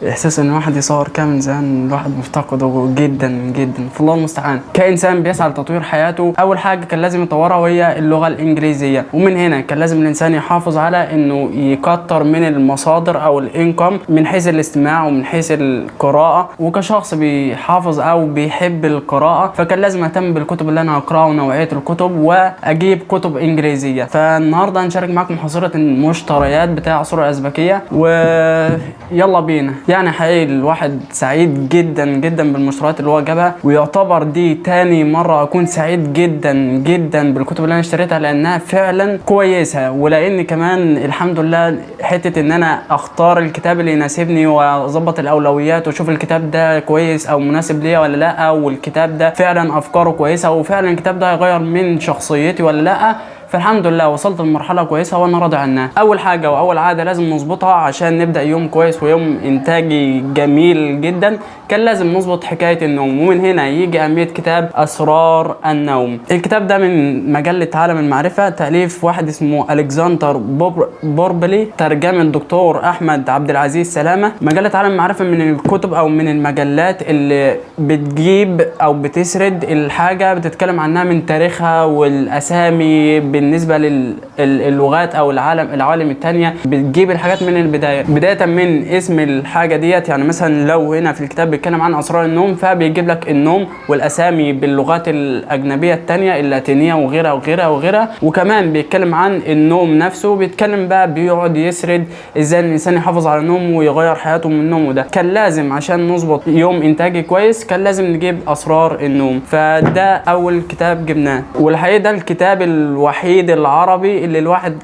احساس ان الواحد يصور كده من زمان الواحد مفتقده جدا جدا، في الله المستعان. كانسان بيسعى لتطوير حياته، اول حاجه كان لازم يطورها وهي اللغه الانجليزيه، ومن هنا كان لازم الانسان يحافظ على انه يكتر من المصادر او الانكم من حيث الاستماع ومن حيث القراءه. وكشخص بيحافظ او بيحب القراءه فكان لازم اهتم بالكتب اللي انا هقراها ونوعيه الكتب واجيب كتب انجليزيه. فالنهارده هنشارك معاكم محاضره المشتريات بتاع عصور الازبكيه، ويلا بينا. يعني حقيقي الواحد سعيد جدا جدا بالمشتريات اللي هو جابها، ويعتبر دي تاني مره اكون سعيد جدا جدا بالكتب اللي انا اشتريتها لانها فعلا كويسه، ولان كمان الحمد لله حته ان انا اختار الكتاب اللي يناسبني واظبط الاولويات واشوف الكتاب ده كويس او مناسب ليا ولا لا، والكتاب ده فعلا افكاره كويسه وفعلا الكتاب ده هيغير من شخصيتي ولا لا. فالحمد لله وصلت لمرحله كويسه وانا راضي عنها. اول حاجه واول عاده لازم نظبطها عشان نبدا يوم كويس ويوم انتاجي جميل جدا، كان لازم نظبط حكايه النوم، ومن هنا يجي اهميه كتاب اسرار النوم. الكتاب ده من مجله عالم المعرفه، تاليف واحد اسمه الكسندر بوربلي، ترجمه الدكتور احمد عبد العزيز سلامه. مجله عالم المعرفه من الكتب او من المجلات اللي بتجيب او بتسرد الحاجه بتتكلم عنها من تاريخها والاسامي بالنسبه للغات او العوالم الثانيه، بتجيب الحاجات من البدايه، بدايه من اسم الحاجه ديت. يعني مثلا لو هنا في الكتاب بيتكلم عن اسرار النوم فبيجيب لك النوم والاسامي باللغات الاجنبيه الثانيه اللاتينيه وغيرها وغيرها وغيرها. وكمان بيتكلم عن النوم نفسه، بيتكلم بقى بيقعد يسرد ازاي الانسان يحافظ على النوم ويغير حياته من النوم. وده كان لازم عشان نظبط يوم انتاجي كويس كان لازم نجيب اسرار النوم، فده اول كتاب جبناه. والحقيقه ده الكتاب الوحيد العربي اللي الواحد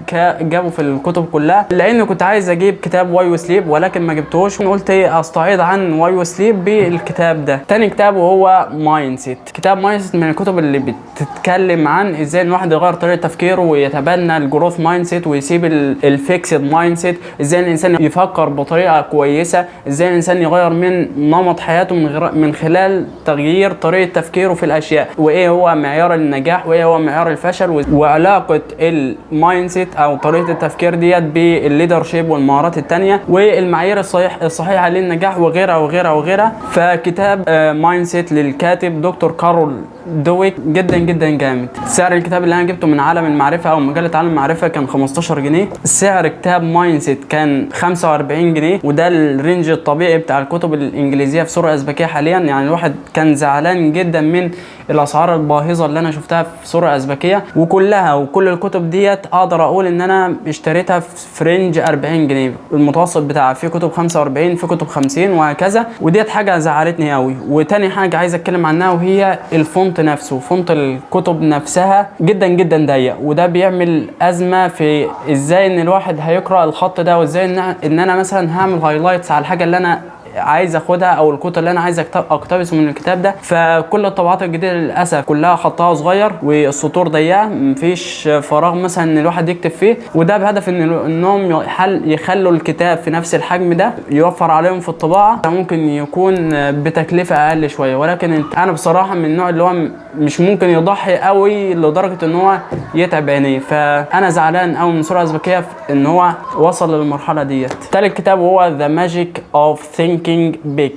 جابه في الكتب كلها، لانه كنت عايز اجيب كتاب واي وسليب ولكن ما جبتوش، قلت استعيض عن واي وسليب بالكتاب ده. تاني كتاب وهو مايند سيت. كتاب مايند سيت من الكتب اللي بتتكلم عن ازاي الواحد يغير طريقه تفكيره ويتبنى الجروث مايند سيت ويسيب الفيكسد مايند سيت، ازاي الانسان يفكر بطريقه كويسه، ازاي الانسان يغير من نمط حياته من خلال تغيير طريقه تفكيره في الاشياء، وايه هو معيار النجاح وايه هو معيار الفشل، وعلاقه المايند سيت او طريقه التفكير ديت بالليدرشيب والمهارات الثانيه والمعايير الصحيحه للنجاح وغيرها وغيرها وغيرها. فكتاب مايند سيت للكاتب دكتور كارول دويك جدا جدا جامد. سعر الكتاب اللي انا جبته من عالم المعرفه او مجله عالم المعرفه كان 15 جنيه. سعر كتاب مايند سيت كان 45 جنيه، وده الرينج الطبيعي بتاع الكتب الانجليزيه في سوره ازبكيه حاليا. يعني الواحد كان زعلان جدا من الاسعار الباهظه اللي انا شفتها في سوره ازبكيه، وكل الكتب ديت اقدر اقول ان انا اشتريتها في رينج 40 جنيه المتوسط بتاعها، في كتب 45 في كتب 50 وهكذا، وديت حاجه زعلتني قوي. وتاني حاجه عايز اتكلم عنها وهي الفونت نفسه. فونت الكتب نفسها جدا جدا ضيق، وده بيعمل ازمه في ازاي ان الواحد هيقرا الخط ده، وازاي ان انا مثلا هعمل هايلايتس على الحاجه اللي انا عايز اخدها او الكتب اللي انا عايز اقتبسه من الكتاب ده. فكل الطبعات الجديده للاسف كلها خطها صغير والسطور ضيقه، مفيش فراغ مثلا ان الواحد يكتب فيه، وده بهدف انهم يخلوا الكتاب في نفس الحجم ده، يوفر عليهم في الطباعه، ممكن يكون بتكلفه اقل شويه. ولكن انا بصراحه من النوع اللي هو مش ممكن يضحي قوي لدرجه ان هو يتعب عينيه، فانا زعلان قوي من سوره ازبكيه ان هو وصل للمرحله ديت. تالت كتاب هو ذا ماجيك اوف ثينكينج بيج،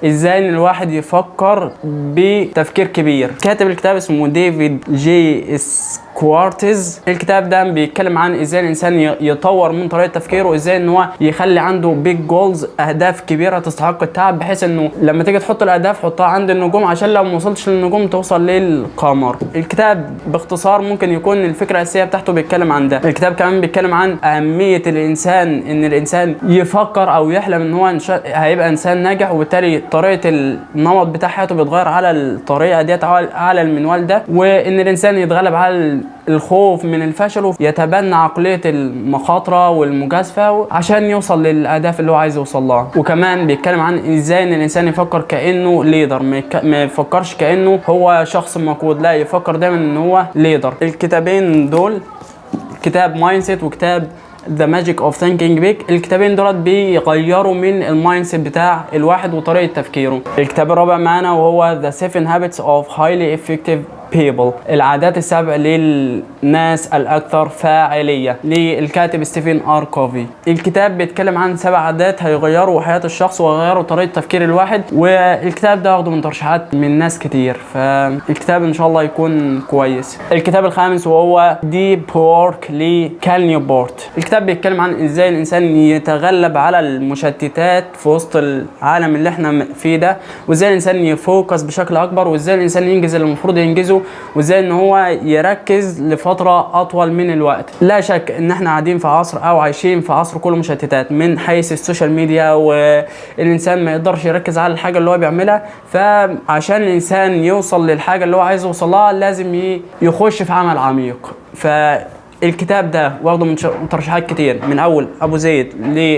ازاي ان الواحد يفكر بتفكير كبير. كاتب الكتاب اسمه ديفيد جي كوارتز. الكتاب ده بيتكلم عن ازاي الانسان يطور من طريقه تفكيره، وازاي ان هو يخلي عنده بيج جولز، اهداف كبيره تستحق التعب، بحيث انه لما تيجي تحط الاهداف حطها عند النجوم عشان لو ما وصلتش للنجوم توصل للقمر. الكتاب باختصار ممكن يكون الفكره الاساسيه بتاعته بيتكلم عن ده. الكتاب كمان بيتكلم عن اهميه الانسان، ان الانسان يفكر او يحلم ان هو هيبقى انسان ناجح، وبالتالي طريقه النمط بتاع حياته بيتغير على الطريقه ديت على المنوال ده، وان الانسان يتغلب على الخوف من الفشل ويتبنى عقليه المخاطره والمجازفه عشان يوصل للاهداف اللي هو عايز يوصل لها. وكمان بيتكلم عن ازاي ان الانسان يفكر كانه ليدر، ما يفكرش كانه هو شخص مقود، لا يفكر دايما ان هو ليدر. الكتابين دول كتاب مايند سيت وكتاب The Magic of Thinking Big، الكتابين دولت بيغيروا من المايند سيت بتاع الواحد وطريقه تفكيره. الكتاب الرابع معانا وهو The 7 Habits of Highly Effective people. العادات السبع للناس الأكثر فاعلية للكاتب ستيفن آر كوفي. الكتاب بيتكلم عن 7 عادات هيغيروا حياة الشخص ويغيروا طريقة تفكير الواحد، والكتاب ده واخده من ترشيحات من ناس كتير، فالكتاب إن شاء الله يكون كويس. الكتاب الخامس وهو Deep Work لكال نيوبورت. الكتاب بيتكلم عن ازاي الانسان يتغلب على المشتتات في وسط العالم اللي احنا فيه ده، وازاي الانسان يفوكس بشكل اكبر، وازاي الانسان ينجز اللي المفروض ينجزه، وازاي ان هو يركز لفتره اطول من الوقت. لا شك ان احنا قاعدين في عصر او عايشين في عصر كله مشتتات من حيث السوشيال ميديا، والانسان ما يقدرش يركز على الحاجه اللي هو بيعملها. فعشان الانسان يوصل للحاجه اللي هو عايز يوصلها لازم يخش في عمل عميق. الكتاب ده واخده من ترشيحات كتير، من اول ابو زيد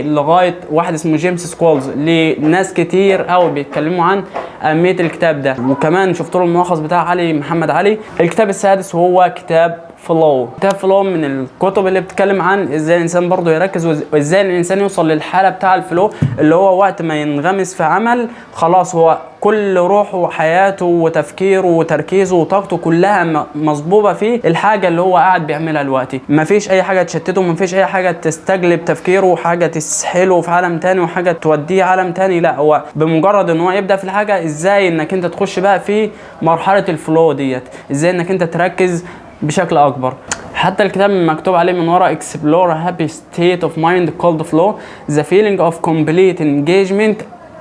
لغايه واحد اسمه جيمس سكولز، لناس كتير قوي بيتكلموا عن اهميه الكتاب ده، وكمان شفت له الملخص بتاع علي محمد علي. الكتاب السادس وهو كتاب فلو. كتاب فلو من الكتب اللي بتتكلم عن ازاي الانسان برضه يركز، وازاي الانسان يوصل للحاله بتاع الفلو، اللي هو وقت ما ينغمس في عمل خلاص هو كل روحه وحياته وتفكيره وتركيزه وطاقته كلها مصبوبه في الحاجه اللي هو قاعد بيعملها دلوقتي. مفيش اي حاجه تشتته، مفيش اي حاجه تستجلب تفكيره، وحاجه تسحله في عالم تاني، وحاجه توديه عالم تاني. لا، هو بمجرد ان هو يبدا في الحاجه، ازاي انك انت تخش بقى في مرحله الفلو ديت، ازاي انك انت تركز بشكل اكبر. حتى الكتاب مكتوب عليه من ورا explore a happy state of mind called flow, the feeling of complete engagement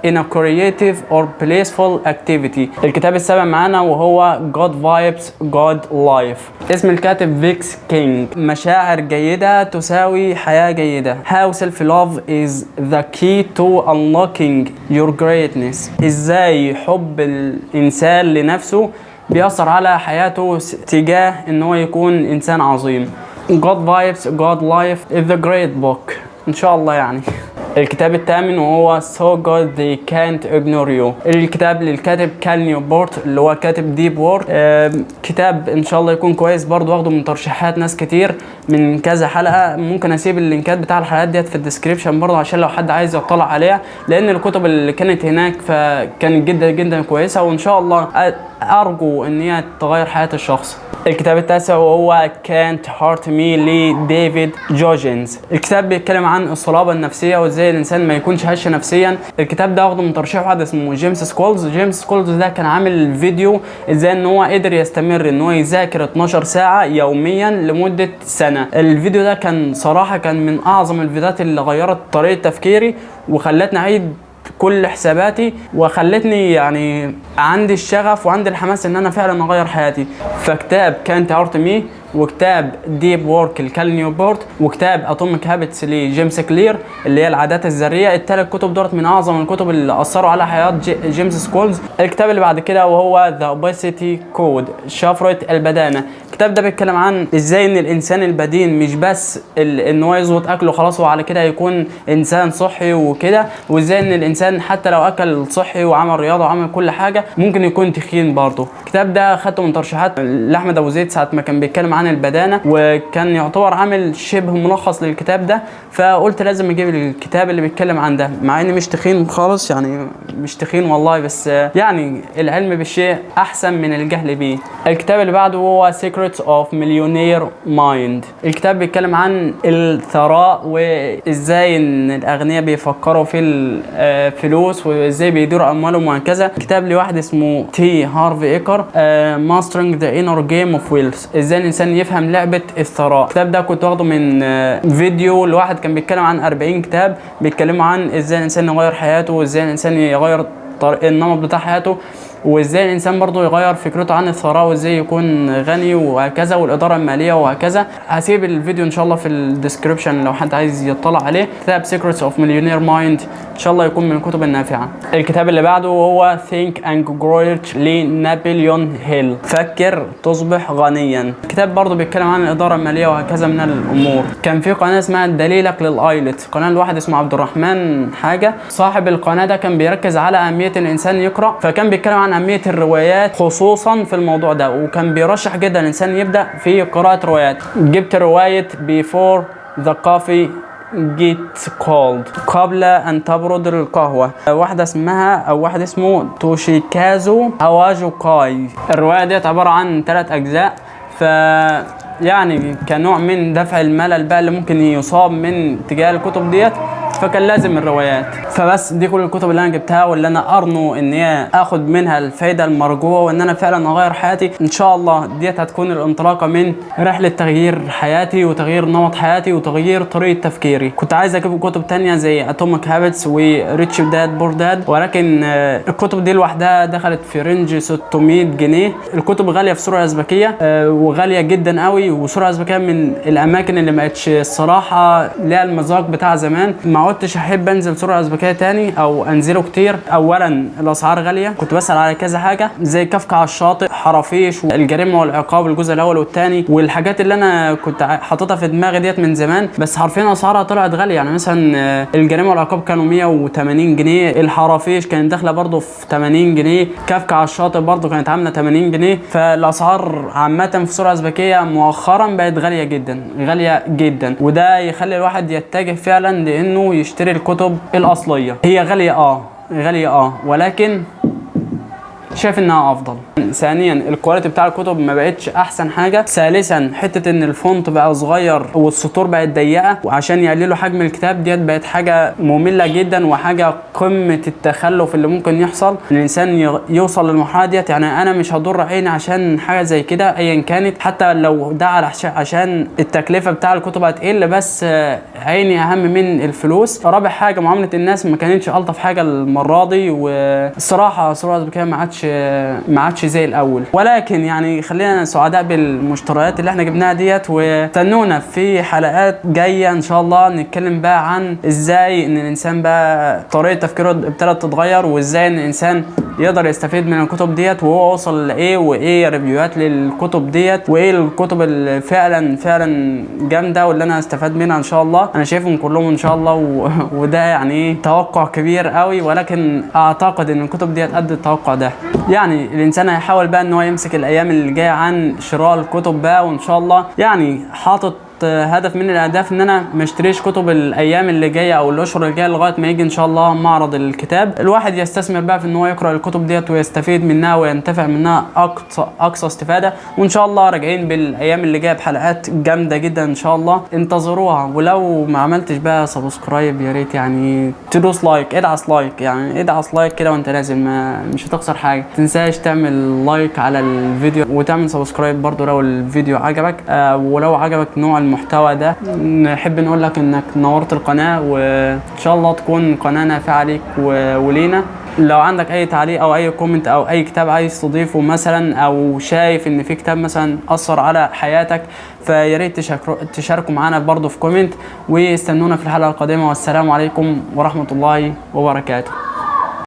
in a creative or playful activity. الكتاب السابع معانا وهو God Vibes God Life. اسم الكاتب فيكس كينج. مشاعر جيدة تساوي حياة جيدة. How self-love is the key to unlocking your greatness. ازاي حب الانسان لنفسه بيأثر على حياته تجاه ان هو يكون انسان عظيم. God Vibes God Life is the great book ان شاء الله يعني. الكتاب الثامن وهو So Good They Can't Ignore You. الكتاب للكاتب كال نيوبورت اللي هو كاتب ديب وورك. كتاب ان شاء الله يكون كويس برضو، واخده من ترشيحات ناس كتير من كذا حلقه. ممكن اسيب اللينكات بتاع الحلقات ديت في الديسكريبشن برضو عشان لو حد عايز يطلع عليها، لان الكتب اللي كانت هناك فكانت جدا جدا كويسه، وان شاء الله ارجو ان هي تغير حياه الشخص. الكتاب التاسع وهو Can't Hurt Me لديفيد جوجنز. الكتاب بيتكلم عن الصلابه النفسيه وازاي الانسان ما يكونش هش نفسيا. الكتاب ده واخده من ترشيح واحد اسمه جيمس سكولز. جيمس سكولز ده كان عامل فيديو ازاي ان هو قدر يستمر ان هو يذاكر 12 ساعه يوميا لمده سنه. الفيديو ده كان صراحه كان من اعظم الفيديوهات اللي غيرت طريقه تفكيري وخلتني اعيد كل حساباتي، وخلتني يعني عندي الشغف وعندي الحماس ان انا فعلا اغير حياتي. فكتاب كانت هارت مي، وكتاب ديب وورك لكال نيوبورت، وكتاب اتوميك هابتس لجيمس كلير اللي هي العادات الذريه. الثلاث كتب دولت من اعظم الكتب اللي اثروا على حياه جيمس سكولز. الكتاب اللي بعد كده وهو ذا اوبيسيتي كود شفره البدانه. الكتاب ده بيتكلم عن ازاي ان الانسان البدين مش بس ان هو يظبط اكله خلاص وعلى كده يكون انسان صحي وكده، وازاي ان الانسان حتى لو اكل صحي وعمل رياضه وعمل كل حاجه ممكن يكون تخين برضه. الكتاب ده خدته من ترشيحات لاحمد ابو زيد ساعه ما كان بيتكلم عن البدانه، وكان يعتبر عامل شبه ملخص للكتاب ده، فقلت لازم اجيب الكتاب اللي بيتكلم عن ده، مع اني مش تخين خالص يعني، مش تخين والله، بس يعني العلم بالشيء احسن من الجهل بيه. الكتاب اللي بعده هو Secrets of Millionaire Mind. الكتاب بيتكلم عن الثراء وازاي ان الاغنياء بيفكروا في الفلوس وازاي بيديروا اموالهم وهكذا. كتاب لواحد اسمه تي هارفي ايكر Mastering the Inner Game of Wealth، ازاي الانسان يفهم لعبه الثراء. الكتاب ده كنت واخده من فيديو لواحد كان بيتكلم عن 40 كتاب بيتكلموا عن ازاي الانسان يغير حياته، وازاي الانسان يغير النمط بتاع حياته، وازاي الانسان برضو يغير فكرته عن الثراء وازاي يكون غني وهكذا، والاداره الماليه وهكذا. هسيب الفيديو ان شاء الله في الديسكريبشن لو حد عايز يطلع عليه. كتاب Secrets of Millionaire Mind ان شاء الله يكون من الكتب النافعه. الكتاب اللي بعده هو Think and Grow Rich لنابليون هيل. فكر تصبح غنيا. الكتاب برضو بيتكلم عن الاداره الماليه وهكذا من الامور. كان في قناه اسمها دليلك للايلت، قناه لواحد اسمه عبد الرحمن حاجه. صاحب القناه ده كان بيركز على اهميه الانسان يقرا، فكان بيتكلم عن أهمية الروايات خصوصا في الموضوع ده، وكان بيرشح جدا الإنسان يبدأ في قراءة روايات. جبت رواية Before the Coffee get cold قبل أن تبرد القهوة. واحدة اسمه توشيكازو هواجو كاي. الرواية ديت عبارة عن 3 أجزاء، يعني كنوع من دفع الملل بقى اللي ممكن يصاب من تجاه الكتب ديت، فكان لازم الروايات. فبس دي كل الكتب اللي انا جبتها واللي انا ارنو ان هي اخد منها الفايده المرجوه وان انا فعلا اغير حياتي ان شاء الله. ديت هتكون الانطلاقه من رحله تغيير حياتي وتغيير نمط حياتي وتغيير طريقه تفكيري. كنت عايز اجيب كتب تانية زي اتوميك هابتس وريتش داد بور داد، ولكن الكتب دي لوحدها دخلت في رينج 600 جنيه. الكتب غاليه في سوريا الازبكيه وغاليه جدا قوي، وسوريا الازبكيه من الاماكن اللي ما بقتش الصراحه ليها المذاق بتاع زمان. ما عدتش احب انزل سوريا الازبكيه تاني او انزله كتير. اولا الاسعار غاليه، كنت بسال على كذا حاجه زي كافكا على الشاطئ، حرافيش، والجريمه والعقاب الجزء الاول والثاني، والحاجات اللي انا كنت حاططها في دماغي ديت من زمان، بس حرفيا اسعارها طلعت غاليه. يعني مثلا الجريمه والعقاب كانوا 180 جنيه، الحرافيش كانت داخله برضه في 80 جنيه، كافكا على الشاطئ برضه كانت عامله 80 جنيه. فالاسعار عامه في سوريا الازبكيه مؤخرا بقت غاليه جدا غاليه جدا، وده يخلي الواحد يتجه فعلا لانه يشتري الكتب الاصليه. هي غاليه ولكن شايف انها افضل. ثانيا الكواليتي بتاع الكتب ما بقتش احسن حاجه. ثالثا حته ان الفونت بقى صغير والسطور بقت ضيقه، وعشان يقللوا حجم الكتاب ديت بقت حاجه ممله جدا وحاجه قمه التخلف اللي ممكن يحصل ان الانسان يوصل للمرحله ديت. يعني انا مش هضر عيني عشان حاجه زي كده ايا كانت، حتى لو ده عشان التكلفه بتاع الكتب هتقل، بس عيني اهم من الفلوس. رابع حاجه معامله الناس ما كانتش الطف حاجه المره دي، والصراحه سوريا الازبكيه ما عادش زي الاول. ولكن يعني خلينا سعداء بالمشتريات اللي احنا جبناها ديت، واستنونا في حلقات جايه ان شاء الله نتكلم بقى عن ازاي ان الانسان بقى طريقه تفكيره ابتدت تتغير، وازاي ان الانسان يقدر يستفيد من الكتب ديت، وهو وصل لايه، وايه ريفيوهات للكتب ديت، وايه الكتب اللي فعلا جامده واللي انا استفاد منها ان شاء الله. انا شايفهم كلهم ان شاء الله وده يعني ايه توقع كبير قوي، ولكن اعتقد ان الكتب ديت قد التوقع ده. يعني الانسان هيحاول بقى ان هو يمسك الايام اللي جايه عن شراء الكتب بقى، وان شاء الله يعني حاطط هدف من الاهداف ان انا ما اشتريش كتب الايام اللي جايه او الاشهر اللي جايه لغايه ما يجي ان شاء الله معرض الكتاب. الواحد يستثمر بقى في ان هو يقرا الكتب ديت ويستفيد منها وينتفع منها اقصى استفاده، وان شاء الله راجعين بالايام اللي جايه بحلقات جامده جدا ان شاء الله، انتظروها. ولو ما عملتش بقى سبسكرايب يا ريت يعني تدوس لايك، ادعس لايك كده وانت نازل، مش هتخسر حاجه. تنساش تعمل لايك على الفيديو وتعمل سبسكرايب برضو لو الفيديو عجبك. ولو عجبك نوع المحتوى ده نحب نقول لك انك نورت القناه، وان شاء الله تكون قناه نافعه ليك ولينا. لو عندك اي تعليق او اي كومنت او اي كتاب عايز تضيفه مثلا، او شايف ان في كتاب مثلا اثر على حياتك، فيا ريت تشاركوا معانا برضو في كومنت. واستنونا في الحلقه القادمه، والسلام عليكم ورحمه الله وبركاته.